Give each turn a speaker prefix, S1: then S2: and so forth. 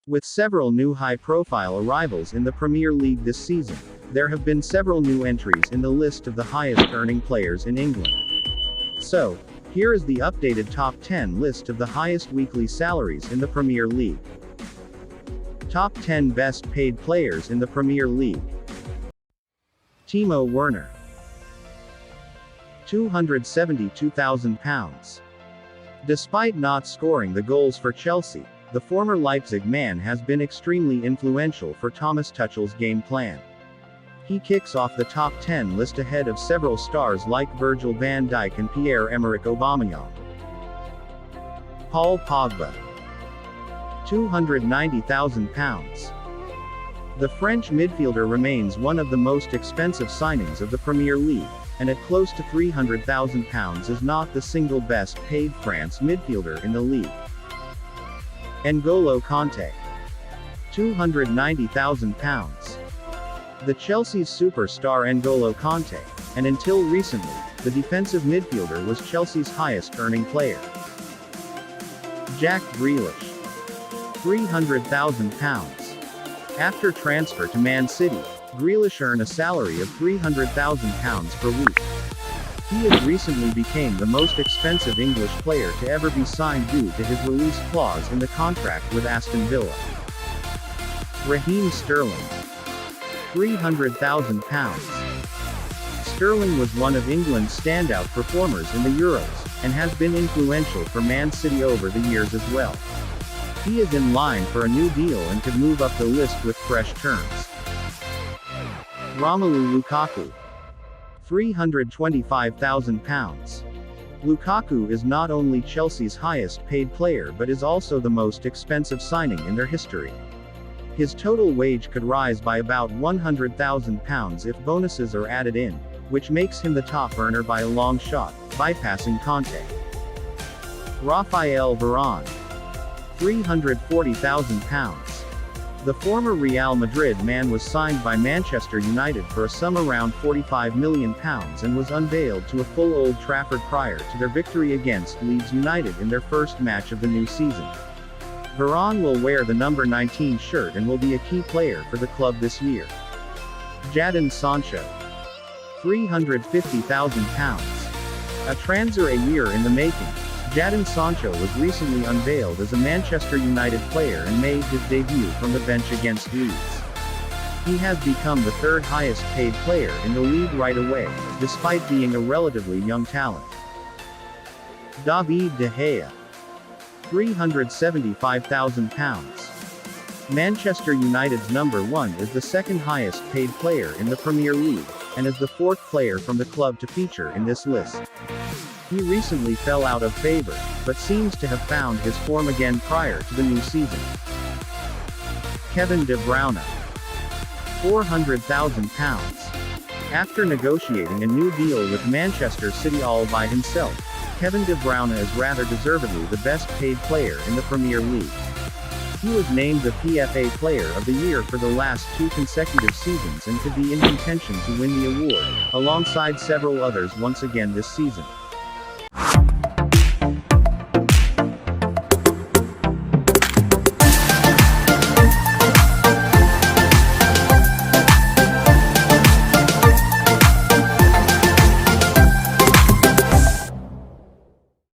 S1: With several new high-profile arrivals in the Premier League this season, there have been several new entries in the list of the highest-earning players in England. So, here is the updated top 10 list of the highest weekly salaries in the Premier League. Top 10 best paid players in the Premier League. Timo Werner, £272,000. Despite not scoring the goals for Chelsea, the former Leipzig man has been extremely influential for Thomas Tuchel's game plan. He kicks off the top 10 list ahead of several stars like Virgil van Dijk and Pierre-Emerick Aubameyang. Paul Pogba, £290,000. The French midfielder remains one of the most expensive signings of the Premier League, and at close to £300,000 is not the single best paid France midfielder in the league. Ngolo Kante, £290,000. The Chelsea's superstar N'Golo Kante, and until recently, the defensive midfielder was Chelsea's highest-earning player. Jack Grealish, £300,000. After transfer to Man City, Grealish earned a salary of £300,000 per week. He has recently become the most expensive English player to ever be signed due to his release clause in the contract with Aston Villa. Raheem Sterling, £300,000. Sterling was one of England's standout performers in the Euros, and has been influential for Man City over the years as well. He is in line for a new deal and could move up the list with fresh terms. Romelu Lukaku, £325,000. Lukaku is not only Chelsea's highest-paid player but is also the most expensive signing in their history. His total wage could rise by about £100,000 if bonuses are added in, which makes him the top earner by a long shot, bypassing Kante. Raphael Varane, £340,000. The former Real Madrid man was signed by Manchester United for a sum around £45 million and was unveiled to a full Old Trafford prior to their victory against Leeds United in their first match of the new season. Varane will wear the number 19 shirt and will be a key player for the club this year. Jaden Sancho, £350,000. A transfer a year in the making, Jaden Sancho was recently unveiled as a Manchester United player and made his debut from the bench against Leeds. He has become the third highest paid player in the league right away, despite being a relatively young talent. David De Gea, £375,000. Manchester United's number 1 is the second highest paid player in the Premier League, and is the fourth player from the club to feature in this list. He recently fell out of favor, but seems to have found his form again prior to the new season. Kevin De Bruyne, £400,000. After negotiating a new deal with Manchester City all by himself, Kevin De Bruyne is rather deservedly the best paid player in the Premier League. He was named the PFA Player of the Year for the last 2 consecutive seasons and could be in contention to win the award, alongside several others once again this season.